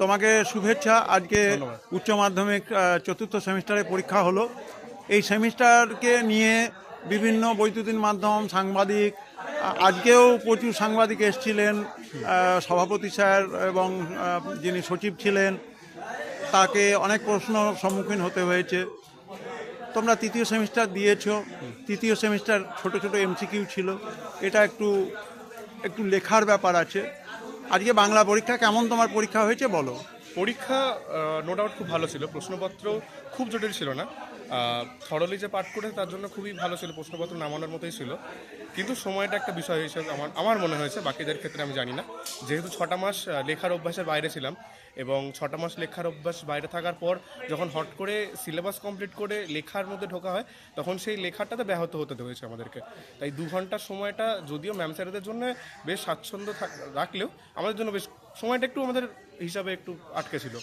তোমাকে শুভেচ্ছা। আজকে ধন্যবাদ। উচ্চ মাধ্যমিক চতুর্থ সেমিস্টারের পরীক্ষা হলো। এই সেমিস্টারকে নিয়ে বিভিন্ন বৈদ্যুতিন মাধ্যম, সাংবাদিক, আজকেও প্রচুর সাংবাদিক এসেছিলেন। সভাপতি স্যার এবং যিনি সচিব ছিলেন তাকে অনেক প্রশ্ন সম্মুখীন হতে হয়েছে। তোমরা তৃতীয় সেমিস্টার দিয়েছো, তৃতীয় সেমিস্টার ছোট ছোট এমসিকিউ ছিল, এটা একটু একটু লেখার ব্যাপার আছে। আজকে বাংলা পরীক্ষা কেমন তোমার পরীক্ষা হয়েছে বলো। পরীক্ষা নো ডাউট খুব ভালো ছিল। প্রশ্নপত্র খুব জটিল ছিল না। থরলি যে পাঠ করে তার জন্য খুবই ভালো ছিল, প্রশ্নপত্র নামানোর মতোই ছিল। কিন্তু সময়টা একটা বিষয় হিসেবে আমার মনে হয়েছে, বাকিদের ক্ষেত্রে আমি জানি না। যেহেতু 6টা মাস লেখার অভ্যাসের বাইরে ছিলাম, এবং 6টা মাস লেখার অভ্যাস বাইরে থাকার পর যখন হট করে সিলেবাস কমপ্লিট করে লেখার মধ্যে ঢোকা হয়, তখন সেই লেখাটাতে ব্যাহত হতে হয়েছে আমাদেরকে। তাই 2 ঘন্টার সময়টা যদিও ম্যাম স্যারেদের জন্য বেশ স্বাচ্ছন্দ্য রাখলেও আমাদের জন্য বেশ সময়টা একটু আমাদের হিসাবে একটু আটকে ছিল।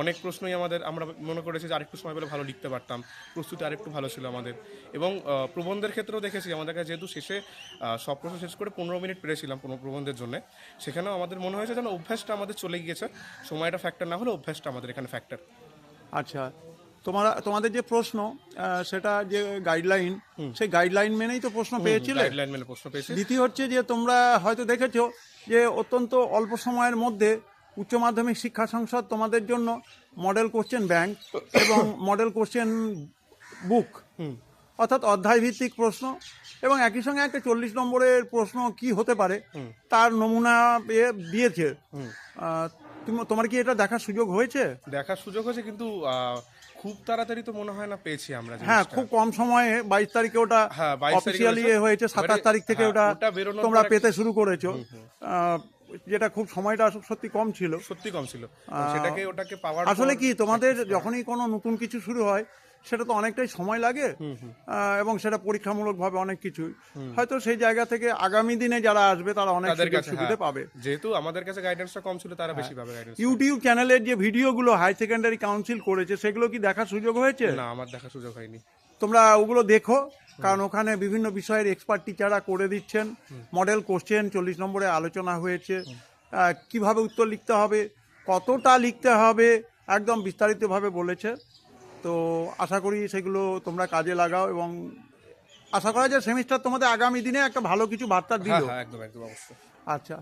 অনেক প্রশ্নই আমরা মনে করেছি যে আরেকটু সময় পেলে ভালো লিখতে পারতাম, প্রস্তুতি আরেকটু ভালো ছিল আমাদের। এবং প্রবন্ধের ক্ষেত্রেও দেখেছি আমাদের কাছে, যেহেতু শেষে সব প্রশ্ন শেষ করে 15 মিনিট পেরেছিলাম কোনো প্রবন্ধের জন্য, সেখানেও আমাদের মনে হয়েছে যেন অভ্যাসটা আমাদের চলে গিয়েছে। সময়টা ফ্যাক্টর না হলে অভ্যাসটা আমাদের এখানে ফ্যাক্টর। আচ্ছা, তোমাদের যে প্রশ্ন, সেটা যে গাইডলাইন, সেই গাইডলাইন মেনেই তো প্রশ্ন পেয়েছিলে। গাইডলাইন মেনে প্রশ্ন পেয়েছি। দ্বিতীয় হচ্ছে যে তোমরা হয়তো দেখেছো যে অত্যন্ত অল্প সময়ের মধ্যে উচ্চ মাধ্যমিক শিক্ষা সংসদ তোমাদের জন্য মডেল কোশ্চেন ব্যাংক এবং মডেল কোশ্চেন বুক, অর্থাৎ অধ্যায় ভিত্তিক প্রশ্ন, এবং একই সঙ্গে একটা 40 নম্বরের প্রশ্ন কি হতে পারে তার নমুনা দিয়েছে। তোমার কি এটা দেখার সুযোগ হয়েছে? দেখার সুযোগ হয়েছে, কিন্তু খুব তাড়াতাড়ি তো মনে হয় না পেয়েছি আমরা। হ্যাঁ, খুব কম সময়ে 22 তারিখে ওটা অফিসিয়ালি হয়েছে। 27 তারিখ থেকে ওটা তোমরা পেতে শুরু করেছো, যেটা খুব সময়টা সত্যি কম ছিল। ওটাকে পাওয়ার আসলে কি তোমাদের যখনই কোনো নতুন কিছু শুরু হয় সেটা তো অনেকটাই সময় লাগে, এবং সেটা পরীক্ষামূলকভাবে অনেক কিছু, হয়তো সেই জায়গা থেকে আগামী দিনে যারা আসবে তারা অনেক সুবিধা পাবে। যেহেতু আমাদের কাছে গাইডেন্সটা কম ছিল, তারা বেশি পাবে গাইডেন্স। ইউটিউব চ্যানেলের যে ভিডিওগুলো হাই সেকেন্ডারি কাউন্সিল করেছে, সেগুলো কি দেখার সুযোগ হয়েছে? না, আমার দেখার সুযোগ হয়নি। তোমরা ওগুলো দেখো, কারণ ওখানে বিভিন্ন বিষয়ের এক্সপার্ট টিচাররা করে দিচ্ছেন। মডেল কোশ্চেন 40 নম্বরে আলোচনা হয়েছে, কিভাবে উত্তর লিখতে হবে, কতটা লিখতে হবে, একদম বিস্তারিতভাবে বলেছে। তো আশা করি সেগুলো তোমরা কাজে লাগাও, এবং আশা করা যায় সেমিস্টার তোমাদের আগামী দিনে একটা ভালো কিছু বার্তা দিল। একদম একদম অবশ্যই। আচ্ছা,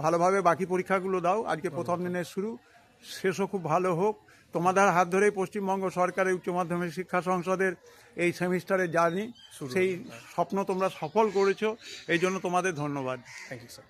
ভালোভাবে বাকি পরীক্ষাগুলো দাও। আজকে প্রথম দিনের শুরু, শেষও খুব ভালো হোক। তোমাদের হাত ধরেই পশ্চিমবঙ্গ সরকারের উচ্চ মাধ্যমিক শিক্ষা সংসদের এই সেমিস্টারের জার্নি, সেই স্বপ্ন তোমরা সফল করেছো, এই জন্য তোমাদের ধন্যবাদ। Thank you sir.